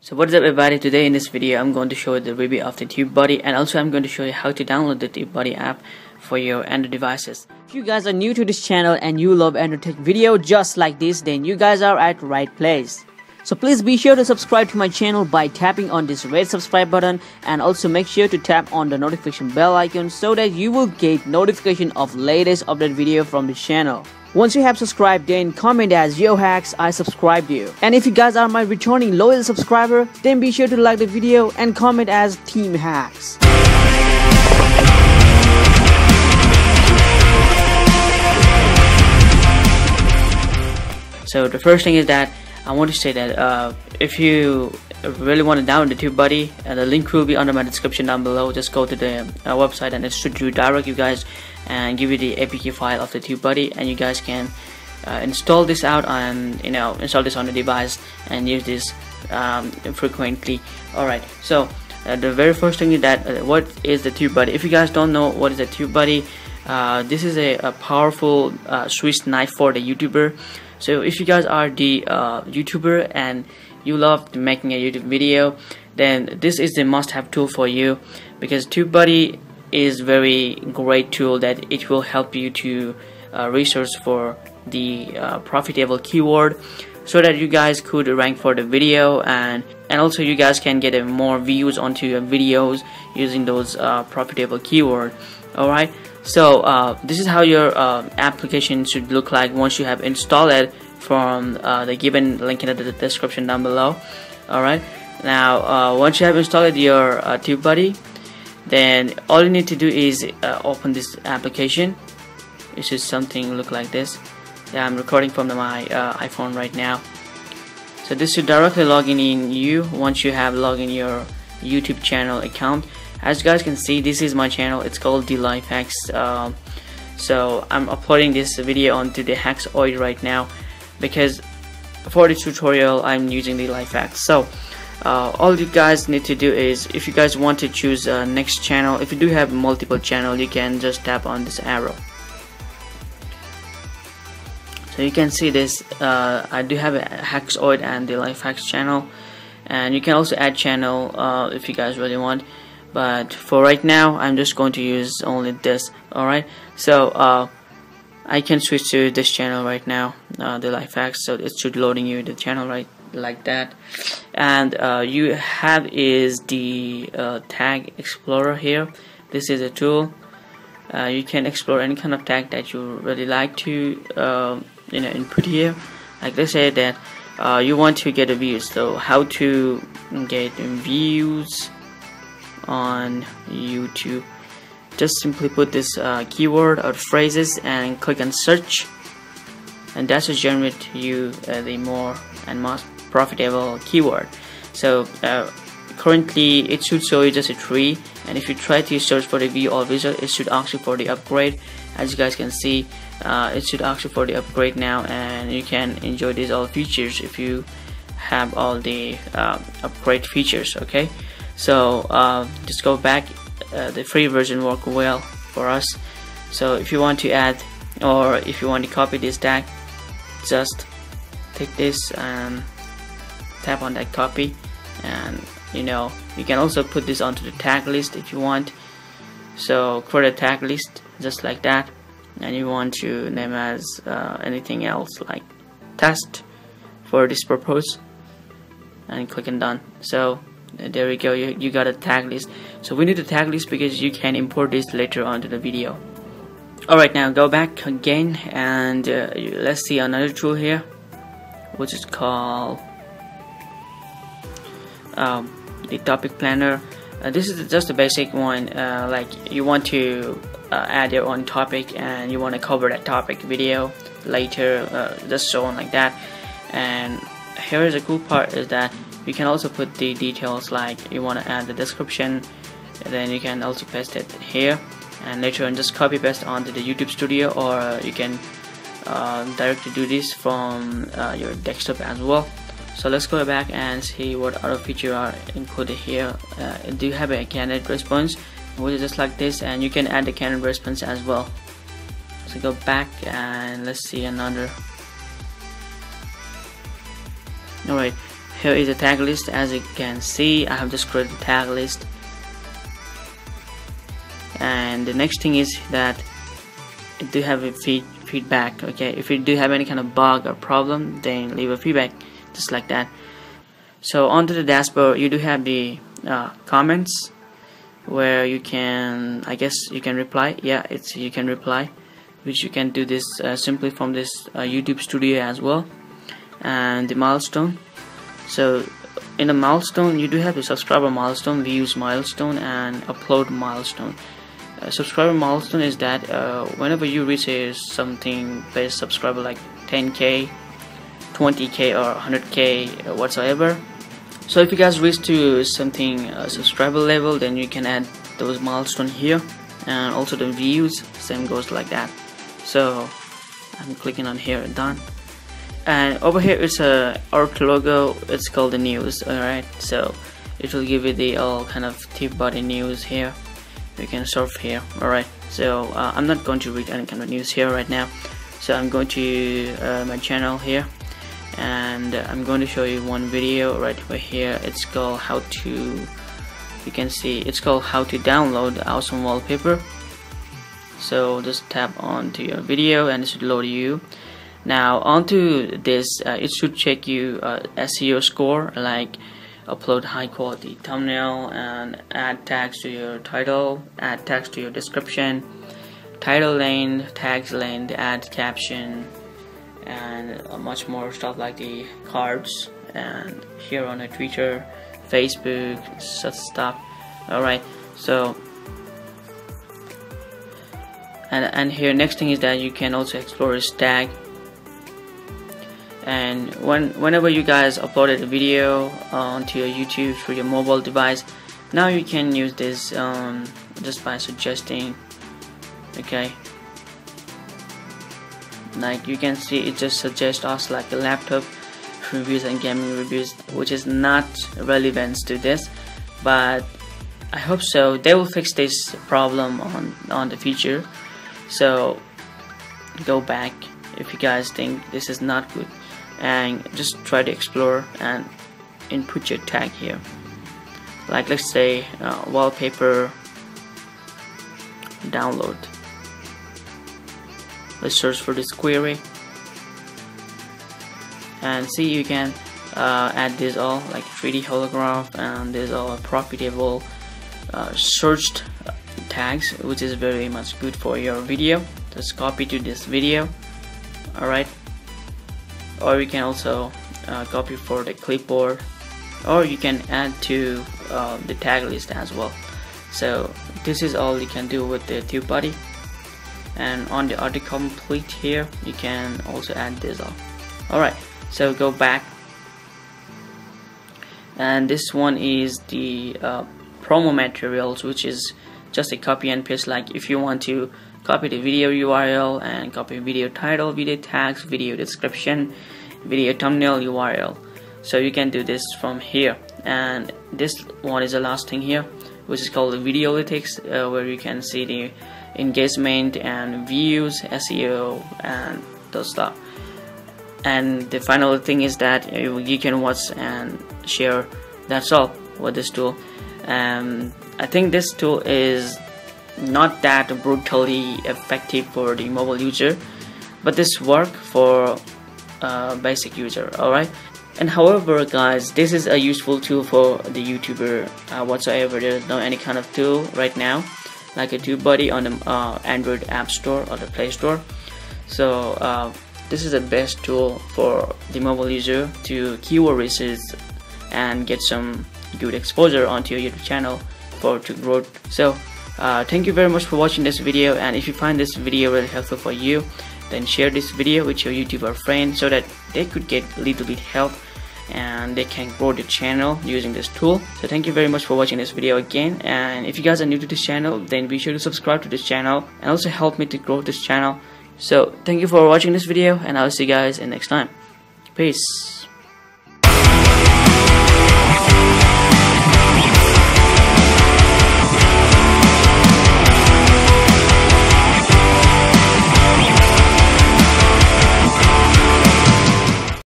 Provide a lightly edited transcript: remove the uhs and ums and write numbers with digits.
So what's up everybody, today in this video I'm going to show you the review of the Tubebuddy, and also I'm going to show you how to download the Tubebuddy app for your Android devices. If you guys are new to this channel and you love Android tech video just like this, then you guys are at right place. So please be sure to subscribe to my channel by tapping on this red subscribe button, and also make sure to tap on the notification bell icon so that you will get notification of latest update video from the channel. Once you have subscribed, then comment as "Yo Hacks, I subscribed you." And if you guys are my returning loyal subscriber, then be sure to like the video and comment as Team Hacks. So the first thing is that I want to say that if you really want to download the Tubebuddy, the link will be under my description down below. Just go to the website and it should redirect you guys and give you the APK file of the Tubebuddy, and you guys can install this out and install this on the device and use this frequently. Alright, so the very first thing is that what is the Tubebuddy? If you guys don't know what is the Tubebuddy, this is a powerful Swiss knife for the YouTuber. So if you guys are the YouTuber and you love making a YouTube video, then this is the must-have tool for you, because Tubebuddy is very great tool that it will help you to research for the profitable keyword, so that you guys could rank for the video, and also you guys can get more views onto your videos using those profitable keyword. Alright, so this is how your application should look like once you have installed it from the given link in the description down below. Alright, now once you have installed your Tubebuddy, then all you need to do is open this application. It should something look like this. Yeah, I'm recording from my iPhone right now. So this should directly log in you once you have logged in your YouTube channel account. As you guys can see, this is my channel. It's called the Life Hacks. So I'm uploading this video onto the Haxoid right now, because for this tutorial I'm using the Life Hacks. So all you guys need to do is, if you guys want to choose next channel, if you do have multiple channel, you can just tap on this arrow. So you can see this, I do have a Haxoid and the Life Hacks channel, and you can also add channel if you guys really want, but for right now I'm just going to use only this. Alright, so I can switch to this channel right now, the Life Hacks. So it should loading you the channel right like that, and you have is the tag explorer here. This is a tool. You can explore any kind of tag that you really like to input here. Like let's say that you want to get a views, so how to get views on YouTube. Just simply put this keyword or phrases and click on search, and that should generate you the more and most profitable keyword. So currently it should show you just a tree, and if you try to search for the view or visual, it should ask you for the upgrade. As you guys can see, it should ask you for the upgrade now, and you can enjoy these all features if you have all the upgrade features. Okay, so just go back. The free version work well for us. So if you want to add, or if you want to copy this tag, just take this and tap on that copy, and you can also put this onto the tag list if you want. So create a tag list just like that, and you want to name as anything else like test for this purpose, and click on done. So there we go, you got a tag list. So we need a tag list because you can import this later onto the video. Alright, now go back again, and let's see another tool here, which is called the topic planner. This is just a basic one, like you want to add your own topic and you want to cover that topic video later, just so on like that. And here is the cool part is that you can also put the details, like you want to add the description, and then you can also paste it here, and later on just copy paste onto the YouTube Studio, or you can directly do this from your desktop as well. So let's go back and see what other features are included here. Do you have a candidate response, which is just like this, and you can add the candidate response as well. So go back and let's see another. Alright, here is a tag list. As you can see, I have just created a tag list. And the next thing is that it do have a feedback. Okay, if you do have any kind of bug or problem, then leave a feedback just like that. So onto the dashboard, you do have the comments where you can, I guess you can reply. Yeah, you can reply, which you can do this simply from this YouTube Studio as well. And the milestone, so in the milestone you do have the subscriber milestone, views milestone, and upload milestone. Subscriber milestone is that whenever you reach something base subscriber like 10k, 20k, or 100k or whatsoever. So if you guys reach to something subscriber level, then you can add those milestones here. And also the views, same goes like that. So I'm clicking on here, done. And over here it's a art logo, it's called the news. Alright, so it will give you the all kind of Tubebuddy news here. You can surf here. Alright, so I'm not going to read any kind of news here right now. So I'm going to my channel here, and I'm going to show you one video right over here. It's called how to, you can see it's called how to download the awesome wallpaper. So just tap onto your video and it should load you. Now onto this, it should check you SEO score, like upload high quality thumbnail and add tags to your title, add tags to your description, title length, tags length, add caption, and much more stuff like the cards, and here on a Twitter, Facebook, such stuff. Alright, so and here next thing is that you can also explore this tag. And whenever you guys uploaded a video onto your YouTube through your mobile device, now you can use this just by suggesting. Okay, like you can see it just suggests us like the laptop reviews and gaming reviews, which is not relevant to this, but I hope so they will fix this problem on the future. So go back if you guys think this is not good, and just try to explore and input your tag here. Like let's say wallpaper download. Let's search for this query and see you can add this all like 3D holograph, and there's all profitable searched tags, which is very much good for your video. Just copy to this video. Alright, or you can also copy for the clipboard, or you can add to the tag list as well. So this is all you can do with the Tubebuddy. And on the autocomplete here you can also add this all. Alright, so go back, and this one is the promo materials, which is just a copy and paste. Like if you want to copy the video URL and copy video title, video tags, video description, video thumbnail URL, so you can do this from here. And this one is the last thing here, which is called the video analytics, where you can see the engagement and views, SEO, and those stuff. And the final thing is that you can watch and share. That's all with this tool. I think this tool is not that brutally effective for the mobile user, but this work for basic user. Alright, and however guys, this is a useful tool for the YouTuber whatsoever. There's no any kind of tool right now like a Tubebuddy on the Android App Store or the Play Store. So this is the best tool for the mobile user to keyword research and get some good exposure onto your YouTube channel to grow. So thank you very much for watching this video, and if you find this video really helpful for you, then share this video with your YouTuber friends so that they could get a little bit help and they can grow the channel using this tool. So thank you very much for watching this video again, and if you guys are new to this channel, then be sure to subscribe to this channel and also help me to grow this channel. So thank you for watching this video, and I'll see you guys in next time. Peace.